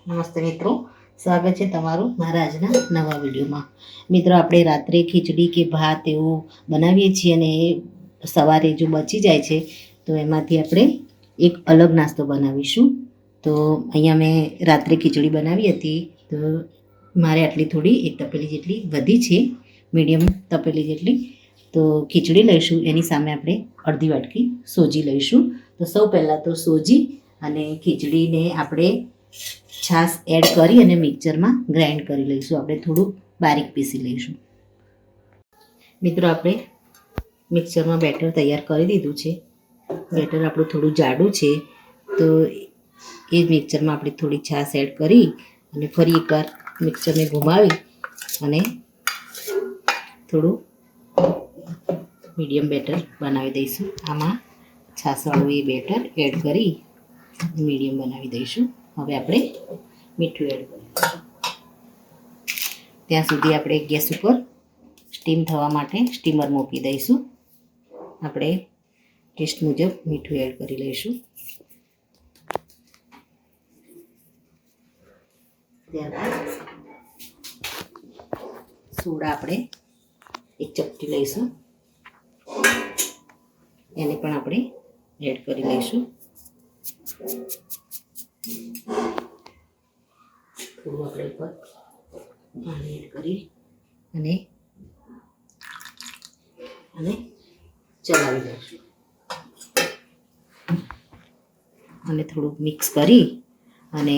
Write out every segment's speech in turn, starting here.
નમસ્તે મિત્રો, સ્વાગત છે તમારું મારા આજના નવા વિડીયોમાં. મિત્રો, આપણે રાત્રે ખીચડી કે ભાત એવું બનાવીએ છીએ અને એ સવારે જો બચી જાય છે તો એમાંથી આપણે એક અલગ નાસ્તો બનાવીશું. તો અહીંયા મેં રાત્રે ખીચડી બનાવી હતી, તો મારે આટલી થોડી એક તપેલી જેટલી વધી છે, મીડિયમ તપેલી જેટલી. તો ખીચડી લઈશું, એની સામે આપણે અડધી વાટકી સોજી લઈશું. તો સૌ પહેલાં તો સોજી અને ખીચડીને આપણે છાશ એડ કરી અને મિક્સરમાં ગ્રાઇન્ડ કરી લઈશું. આપણે થોડું બારીક પીસી લઈશું. મિત્રો, આપણે મિક્સરમાં બેટર તૈયાર કરી દીધું છે. બેટર આપણું થોડું જાડું છે, તો એ મિક્સરમાં આપણે થોડી છાશ એડ કરી અને ફરી એકવાર મિક્સરને ઘુમાવી અને થોડું મીડિયમ બેટર બનાવી દઈશું. આમાં છાશવાળું એ બેટર એડ કરી મીડિયમ બનાવી દઈશું. હવે આપણે મીઠું એડ કરીશું. ત્યાં સુધી આપણે ગેસ ઉપર સ્ટીમ થવા માટે સ્ટીમર મૂકી દઈશું. આપણે ટેસ્ટ મુજબ મીઠું એડ કરી લઈશું. ત્યારબાદ સોડા આપણે એક ચપટી લઈશું, એને પણ આપણે એડ કરી લઈશું. થોડું આપણે ઉપર પાણી એડ કરી અને ચલાવી દઈશું. અને થોડુંક મિક્સ કરી અને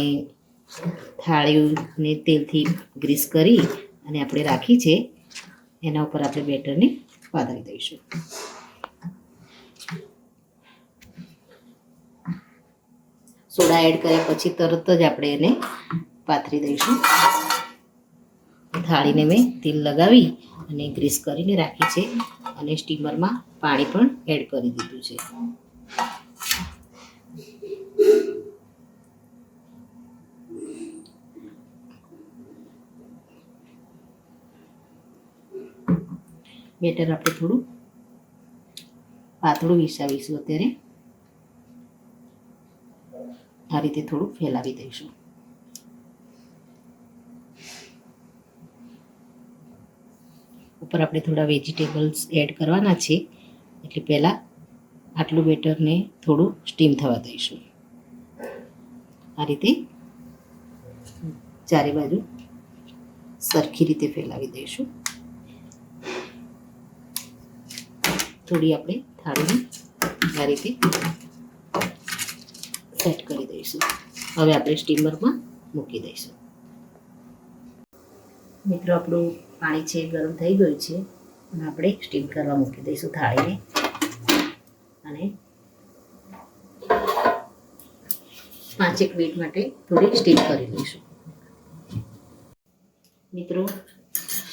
થાળીને તેલથી ગ્રીસ કરી અને આપણે રાખી છે એના ઉપર આપણે બેટરને પાથરી દઈશું. સોડા એડ કર્યા પછી તરત જ આપણે એને પાથરી દઈશું. થાળીને મેં તેલ લગાવી અને ગ્રીસ કરીને રાખી છે અને સ્ટીમરમાં પાણી પણ એડ કરી દીધું છે. બેટર આપણે થોડું પાતળું વિસાવીશું. અત્યારે આ રીતે થોડું ફેલાવી દઈશું. ઉપર આપણે થોડા વેજીટેબલ્સ એડ કરવાના છે, એટલે પહેલાં આટલું બેટરને થોડું સ્ટીમ થવા દઈશું. આ રીતે ચારે બાજુ સરખી રીતે ફેલાવી દઈશું. થોડી આપણે થાળીને આ રીતે સેટ કરી દઈશું. હવે આપણે સ્ટીમરમાં મૂકી દઈશું. મિત્રો, આપણું પાણી છે ગરમ થઈ ગયું છે અને આપણે સ્ટીમ કરવા મૂકી દઈશું થાળીને અને 5 મિનિટ માટે થોડી સ્ટીમ કરી લઈશું. મિત્રો,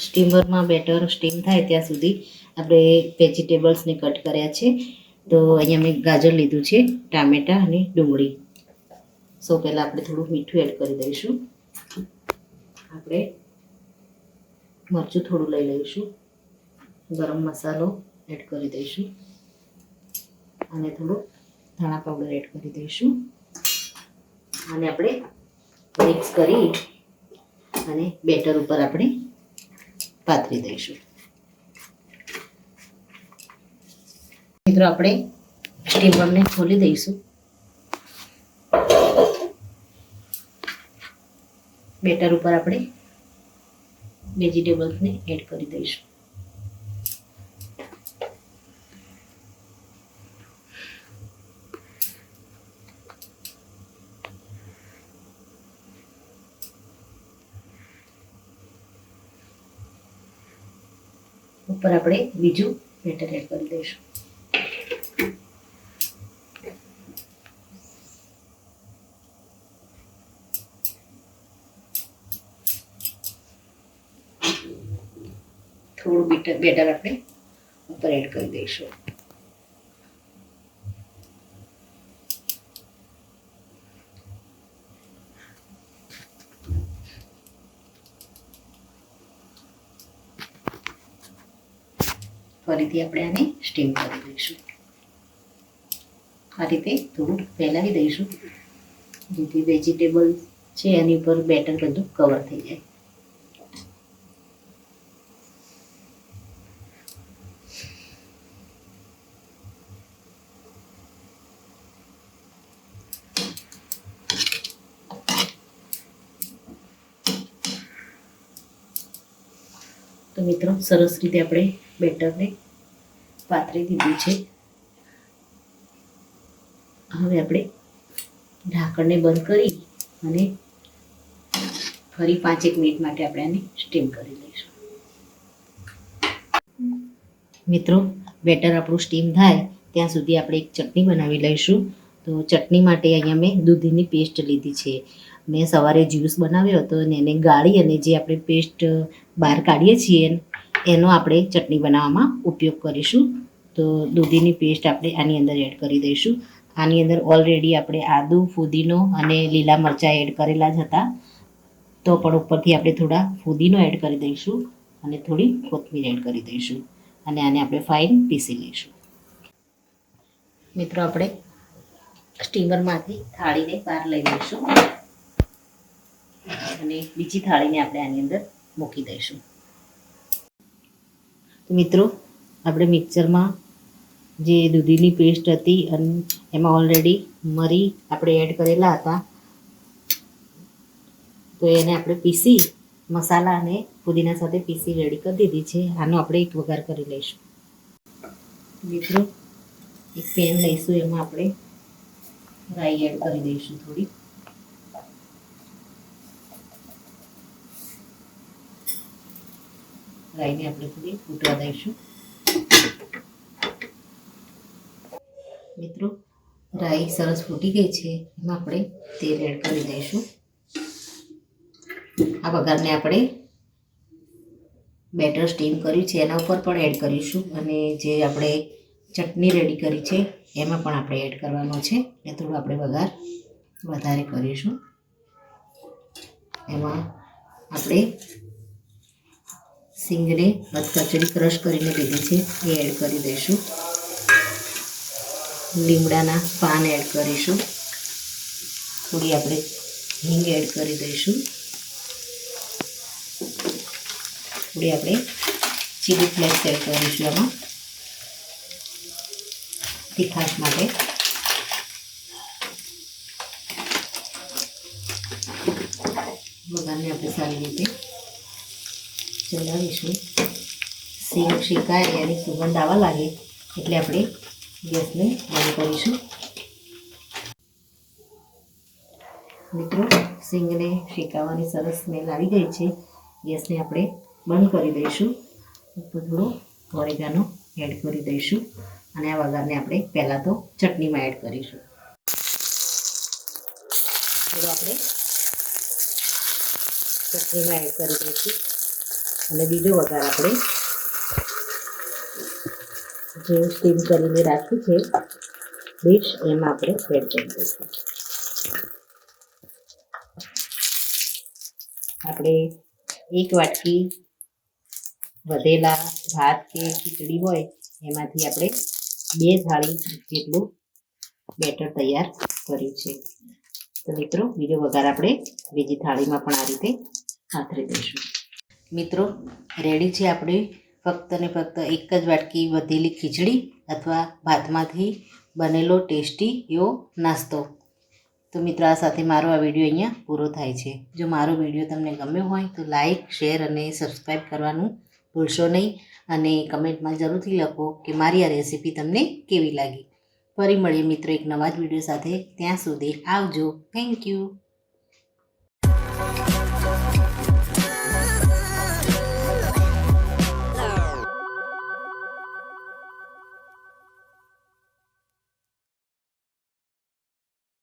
સ્ટીમરમાં બેટર સ્ટીમ થાય ત્યાં સુધી આપણે વેજીટેબલ્સને કટ કર્યા છે. તો અહીંયા મેં ગાજર લીધું છે, ટામેટાં અને ડુંગળી. સૌ પહેલાં આપણે થોડું મીઠું એડ કરી દઈશું. આપણે મરચું થોડું લઈ લઈશું. ગરમ મસાલો એડ કરી દઈશું અને થોડું ધાણા પાવડર એડ કરી દઈશું. અને આપણે મિક્સ કરી અને બેટર ઉપર આપણે પાથરી દઈશું. મિત્રો, આપણે સ્ટીમરને ખોલી દઈશું. બેટર ઉપર આપણે વેજીટેબલ્સને એડ કરી દઈશું. ઉપર આપણે બીજું બેટર એડ કરી દઈશું. થોડું બેટર આપણે ઉપર એડ કરી દઈશું. ફરીથી આપણે આને સ્ટીમ કરી દઈશું. આ રીતે થોડું ફેલાવી દઈશું જેથી વેજીટેબલ છે એની ઉપર બેટર બધું કવર થઈ જાય. તો મિત્રો સરસ રીતે આપણે બેટરને પાથરી દીધું છે. હવે આપણે ઢાંકણને બંધ કરી અને ફરી 5-1 મિનિટ માટે આપણે આને સ્ટીમ કરી લઈશું. મિત્રો બેટર આપણું સ્ટીમ થાય ત્યાં સુધી આપણે એક ચટણી બનાવી લઈશું. તો ચટણી માટે અહીંયા મેં દૂધીની પેસ્ટ લીધી છે. મેં સવારે જ્યુસ બનાવ્યો હતો અને એને ગાળી અને જે આપણે પેસ્ટ બહાર કાઢીએ છીએ એનો આપણે ચટણી બનાવવામાં ઉપયોગ કરીશું. તો દૂધીની પેસ્ટ આપણે આની અંદર એડ કરી દઈશું. આની અંદર ઓલરેડી આપણે આદુ, ફુદીનો અને લીલા મરચાં એડ કરેલા જ હતા. તો પણ ઉપરથી આપણે થોડા ફુદીનો એડ કરી દઈશું અને થોડી કોથમીર એડ કરી દઈશું અને આને આપણે ફાઇન પીસી લઈશું. મિત્રો આપણે સ્ટીમરમાંથી થાળીને બહાર લઈ લઈશું અને બીજી થાળીને આપણે આની અંદર મૂકી દઈશું. તો મિત્રો આપણે મિક્સરમાં જે દૂધીની પેસ્ટ હતી અને એમાં ઓલરેડી મરી આપણે એડ કરેલા હતા, તો એને આપણે પીસી મસાલા અને પુદીના સાથે પીસી રેડી કરી દીધી છે. આનો આપણે એક વઘાર કરી લઈશું. મિત્રો એક પેન લઈશું, એમાં આપણે રાઈ એડ કરી દઈશું થોડી. રાઈને આપણે થોડી ફૂટવા દઈશું. મિત્રો રાઈ સરસ ફૂટી ગઈ છે, એમાં આપણે તેલ એડ કરી દઈશું. આ વઘારને આપણે બેટર સ્ટીમ કર્યું છે એના ઉપર પણ એડ કરીશું અને જે આપણે ચટણી રેડી કરી છે એમાં પણ આપણે એડ કરવાનો છે. એ થોડું આપણે વઘાર વધારે કરીશું. એમાં આપણે સિંગને કચડી ક્રશ કરીને લીધી છે એ એડ કરી દઈશું. લીમડાના પાન એડ કરીશું. થોડી આપણે હિંગ એડ કરી દઈશું. થોડી આપણે ચીલી ફ્લેક્સ એડ કરીશું એમાં તીખાશ માટે. વઘારને આપણે સારી રીતે ચલાવીશું. સિંગ શેકાય એની સુગંધ આવવા લાગે એટલે આપણે ગેસને બંધ કરીશું. મિત્રો સિંગને શેકાવાની સરસ સ્મેલ આવી ગઈ છે. ગેસને આપણે બંધ કરી દઈશું. ઉપર થોડો ઓરેગાનો એડ કરી દઈશું અને આ વઘારને આપણે પહેલાં તો ચટણીમાં એડ કરીશું. થોડો આપણે ચટણીમાં એડ કરી દઈશું અને બીજો વઘાર આપણે જે સ્ટીમ કરીને રાખી છે ડીશ એમાં આપણે એડ કરી દઈશું. આપણે 1 વાટકી વધેલા ભાત કે ખીચડી હોય એમાંથી આપણે 2 થાળી જેટલું બેટર તૈયાર કર્યું છે. તો મિત્રો બીજો વઘાર આપણે બીજી થાળીમાં પણ આ રીતે પાથરી દઈશું. મિત્રો રેડી છે આપણી ફક્ત ને ફક્ત 1 જ વાટકી વધેલી ખીચડી અથવા ભાતમાંથી બનેલો ટેસ્ટી એવો નાસ્તો. તો મિત્રો આ સાથે મારો આ વિડીયો અહીંયા પૂરો થાય છે. જો મારો વિડીયો તમને ગમ્યો હોય તો લાઈક, શેર અને સબસ્ક્રાઈબ કરવાનું ભૂલશો નહીં અને કમેન્ટમાં જરૂરથી લખો કે મારી આ રેસીપી તમને કેવી લાગી. ફરી મળીએ મિત્રો એક નવા જ વિડીયો સાથે. ત્યાં સુધી આવજો. Thank you.